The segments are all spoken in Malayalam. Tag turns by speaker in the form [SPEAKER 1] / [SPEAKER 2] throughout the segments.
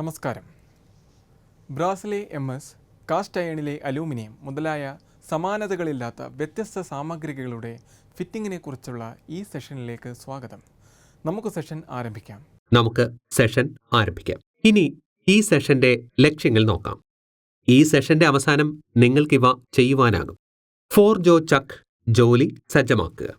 [SPEAKER 1] നമസ്കാരം. ബ്രാസിലെ MS, കാസ്റ്റ് അയണിലെ അലൂമിനിയം മുതലായ സമാനതകളില്ലാത്ത വ്യത്യസ്ത സാമഗ്രികളുടെ ഫിറ്റിങ്ങിനെ കുറിച്ചുള്ള ഈ സെഷനിലേക്ക് സ്വാഗതം. നമുക്ക് സെഷൻ ആരംഭിക്കാം.
[SPEAKER 2] ഇനി ഈ സെഷന്റെ ലക്ഷ്യങ്ങൾ നോക്കാം. ഈ സെഷന്റെ അവസാനം നിങ്ങൾക്കിവ ചെയ്യുവാനാകും. ഫോർജോ ചക്ക് ജോലി സജ്ജമാക്കുക.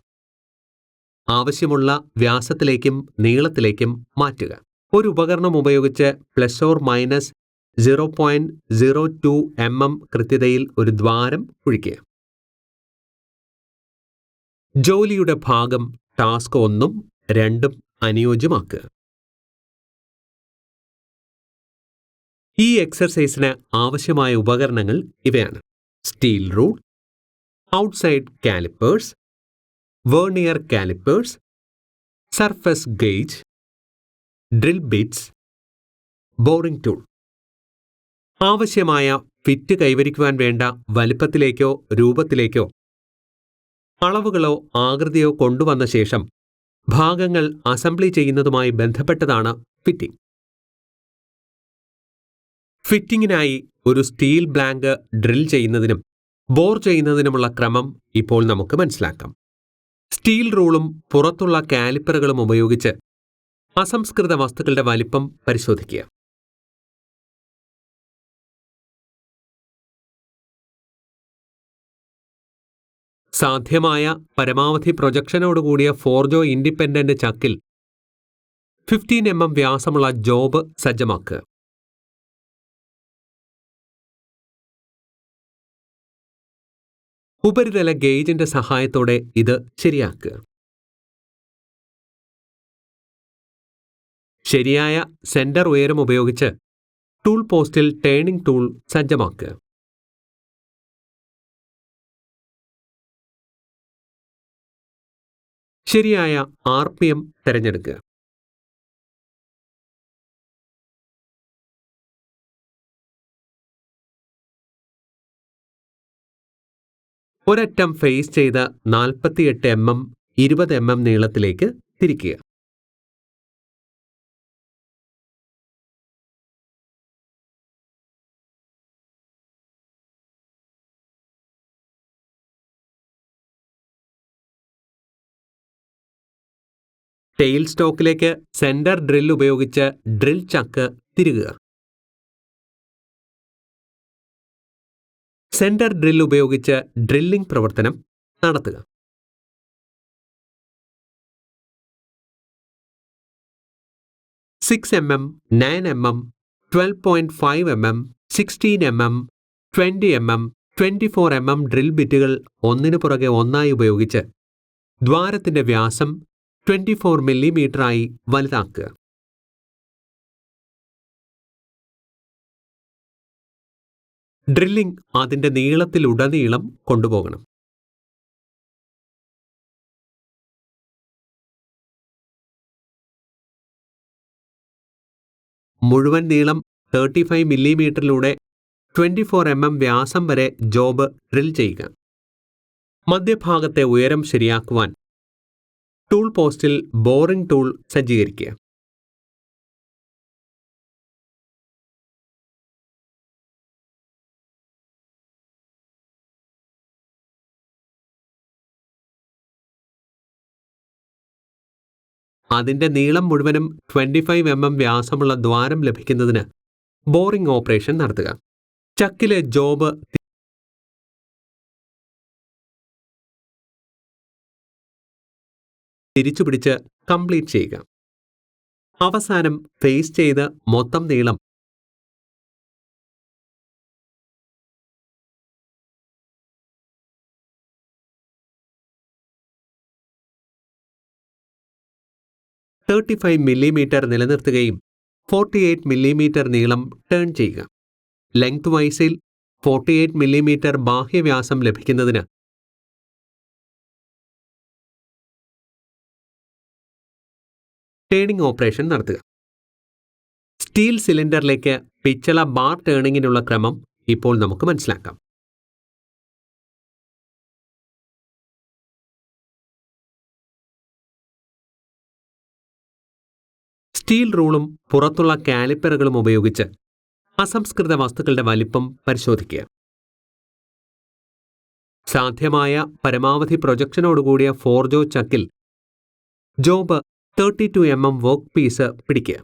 [SPEAKER 2] ആവശ്യമുള്ള വ്യാസത്തിലേക്കും നീളത്തിലേക്കും മാറ്റുക. ഒരു ഉപകരണം ഉപയോഗിച്ച് ±0.02 mm കൃത്യതയിൽ ഒരു ദ്വാരം കുഴിക്കുക. ജോലിയുടെ ഭാഗം ടാസ്ക് 1ഉം 2ഉം അനുയോജ്യമാക്കുക. ഈ എക്സർസൈസിന് ആവശ്യമായ ഉപകരണങ്ങൾ ഇവയാണ്: steel rule, outside callipers, vernier callipers, surface gauge, drill bits, boring tool. ആവശ്യമായ ഫിറ്റ് കൈവരിക്കുവാൻ വേണ്ട വലിപ്പത്തിലേക്കോ രൂപത്തിലേക്കോ അളവുകളോ ആകൃതിയോ കൊണ്ടുവന്ന ശേഷം ഭാഗങ്ങൾ അസംബ്ലി ചെയ്യുന്നതുമായി ബന്ധപ്പെട്ടതാണ് ഫിറ്റിംഗ്. ഫിറ്റിങ്ങിനായി ഒരു സ്റ്റീൽ ബ്ലാങ്ക് ഡ്രിൽ ചെയ്യുന്നതിനും ബോർ ചെയ്യുന്നതിനുമുള്ള ക്രമം ഇപ്പോൾ നമുക്ക് മനസ്സിലാക്കാം. സ്റ്റീൽ റൂളും പുറത്തുള്ള കാലിപ്പറുകളും ഉപയോഗിച്ച് അസംസ്കൃത വസ്തുക്കളുടെ വലിപ്പം പരിശോധിക്കുക. സാധ്യമായ പരമാവധി പ്രൊജക്ഷനോടുകൂടിയ ഫോർജോ ഇൻഡിപെൻഡന്റ് ചക്കിൽ 15 mm വ്യാസമുള്ള ജോബ് സജ്ജമാക്കുക. ഉപരിതല ഗേജിന്റെ സഹായത്തോടെ ഇത് ശരിയാക്കുക. ശരിയായ സെന്റർ ഉയരം ഉപയോഗിച്ച് ടൂൾ പോസ്റ്റിൽ ടേണിംഗ് ടൂൾ സജ്ജമാക്കുക. ശരിയായ RPM തിരഞ്ഞെടുക്കുക. ഒരറ്റം ഫേസ് ചെയ്ത് 48 mm 20 mm നീളത്തിലേക്ക് തിരിക്കുക. ടെയിൽ സ്റ്റോക്കിലേക്ക് സെന്റർ ഡ്രിൽ ഉപയോഗിച്ച് ഡ്രിൽ ചക്ക് തിരുകുക. സെന്റർ ഡ്രിൽ ഉപയോഗിച്ച് ഡ്രില്ലിംഗ് പ്രവർത്തനം നടത്തുക. (6 mm, 9 mm, 12.5 mm, 16 mm, 20 mm, 24 mm drill ബിറ്റുകൾ ഒന്നിനു പുറകെ ഒന്നായി ഉപയോഗിച്ച് ദ്വാരത്തിന്റെ വ്യാസം 24 mm ആയി വലുതാക്കുക. ഡ്രില്ലിംഗ് അതിന്റെ നീളത്തിലുടനീളം കൊണ്ടുപോകണം. മുഴുവൻ നീളം 35 mm 24 mm വ്യാസം വരെ ജോബ് ഡ്രിൽ ചെയ്യുക. മധ്യഭാഗത്തെ ഉയരം ശരിയാക്കുവാൻ ടൂൾ പോസ്റ്റിൽ ബോറിംഗ് ടൂൾ സജ്ജീകരിക്കുക. അതിന്റെ നീളം മുഴുവനും 25 mm വ്യാസമുള്ള ദ്വാരം ലഭിക്കുന്നതിന് ബോറിംഗ് ഓപ്പറേഷൻ നടത്തുക. ചക്കിലെ ജോബ് തിരിച്ചുപിടിച്ച് കംപ്ലീറ്റ് ചെയ്യുക. അവസാനം ഫേസ് ചെയ്ത് മൊത്തം നീളം (35 mm) നിലനിർത്തുകയും 48 mm നീളം ടേൺ ചെയ്യുക. ലെങ്ത് വൈസിൽ 48 mm ബാഹ്യവ്യാസം ലഭിക്കുന്നതിന് ടേണിംഗ് ഓപ്പറേഷൻ നടത്തുക. സ്റ്റീൽ സിലിണ്ടറിലേക്ക് പിച്ചള ബാർ ടേണിങ്ങിനുള്ള ക്രമം ഇപ്പോൾ നമുക്ക് മനസ്സിലാക്കാം. സ്റ്റീൽ റൂളും പുറത്തുള്ള കാലിപ്പറുകളും ഉപയോഗിച്ച് അസംസ്കൃത വസ്തുക്കളുടെ വലിപ്പം പരിശോധിക്കുക. സാധ്യമായ പരമാവധി പ്രൊജക്ഷനോടുകൂടിയ ഫോർജോ ചക്കിൽ ജോബ് 32 mm വർക്ക് പീസ് പിടിക്കുക.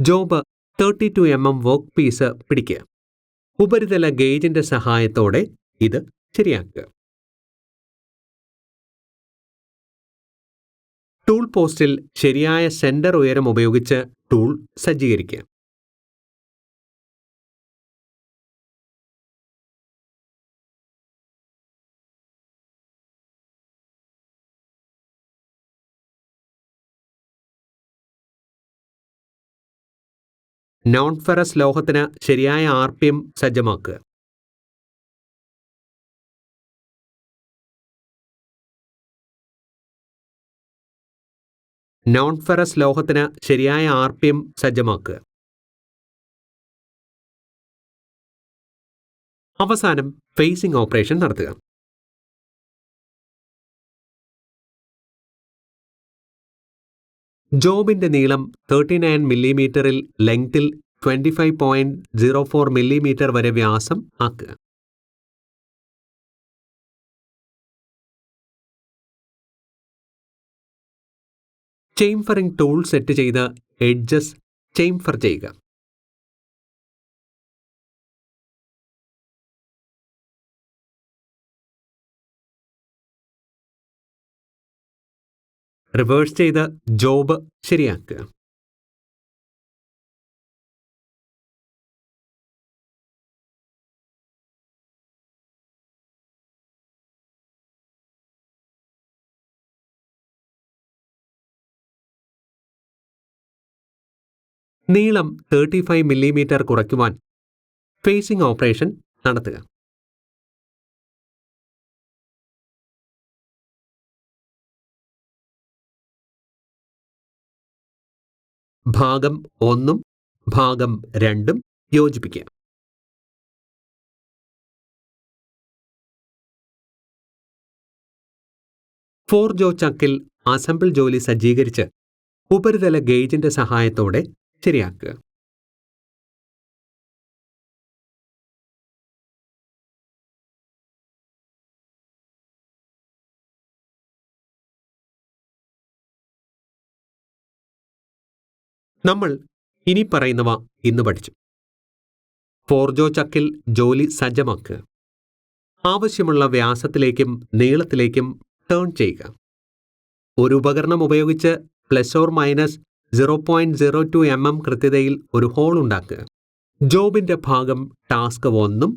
[SPEAKER 2] ജോബ് 32 mm വർക്ക് പീസ് പിടിക്കുക. ഉപരിതല ഗേജിന്റെ സഹായത്തോടെ ഇത് ശരിയാക്കുക. ടൂൾ പോസ്റ്റിൽ ശരിയായ സെന്റർ ഉയരം ഉപയോഗിച്ച് ടൂൾ സജ്ജീകരിക്കുക. നോൺ ഫെറസ് ലോഹത്തിന് ശരിയായ RPM സജ്ജമാക്കുക. നോൺ ഫെറസ് ലോഹത്തിന് ശരിയായ RPM സജ്ജമാക്കുക. അവസാനം ഫേസിംഗ് ഓപ്പറേഷൻ നടത്തുക. ജോബിന്റെ നീളം 39 മില്ലിമീറ്ററിൽ ലെങ്തിൽ 25.04 മില്ലിമീറ്റർ വരെ വ്യാസം ആക്കുക. ചേംഫറിംഗ് ടൂൾ സെറ്റ് ചെയ്ത് എഡ്ജസ് ചേംഫർ ചെയ്യുക. റിവേഴ്സ് ചെയ്ത് ജോബ് ശരിയാക്കുക. നീളം 35 മില്ലിമീറ്റർ കുറയ്ക്കുവാൻ ഫേസിംഗ് ഓപ്പറേഷൻ നടത്തുക. ഭാഗം 1 ഭാഗം 2 യോജിപ്പിക്കുക. ഫോർജോ ചക്കിൽ അസംബിൾ ജോലി സജ്ജീകരിച്ച് ഉപരിതല ഗേജിന്റെ സഹായത്തോടെ ശരിയാക്കുക. നമ്മൾ ഇനി പറയുന്നവ ഇന്ന് പഠിച്ചു. ഫോർജോ ചക്കിൽ ജോലി സജ്ജമാക്കുക. ആവശ്യമുള്ള വ്യാസത്തിലേക്കും നീളത്തിലേക്കും ടേൺ ചെയ്യുക. ഒരു ഉപകരണം ഉപയോഗിച്ച് ±0.02 mm കൃത്യതയിൽ ഒരു ഹോൾ ഉണ്ടാക്കുക. ജോബിന്റെ ഭാഗം ടാസ്ക് 1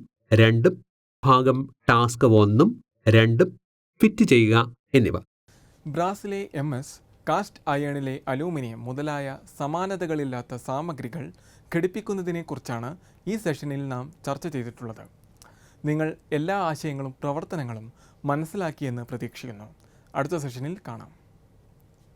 [SPEAKER 2] 2 ഭാഗം ടാസ്ക് 1 2 ഫിറ്റ് ചെയ്യുക എന്നിവ.
[SPEAKER 1] ബ്രാസിലെ MS, കാസ്റ്റ് അയണിലെ അലൂമിനിയം മുതലായ സമാനതകളില്ലാത്ത സാമഗ്രികൾ ഘടിപ്പിക്കുന്നതിനെക്കുറിച്ചാണ് ഈ സെഷനിൽ നാം ചർച്ച ചെയ്തിട്ടുള്ളത്. നിങ്ങൾ എല്ലാ ആശയങ്ങളും പ്രവർത്തനങ്ങളും മനസ്സിലാക്കിയെന്ന് പ്രതീക്ഷിക്കുന്നു. അടുത്ത സെഷനിൽ കാണാം.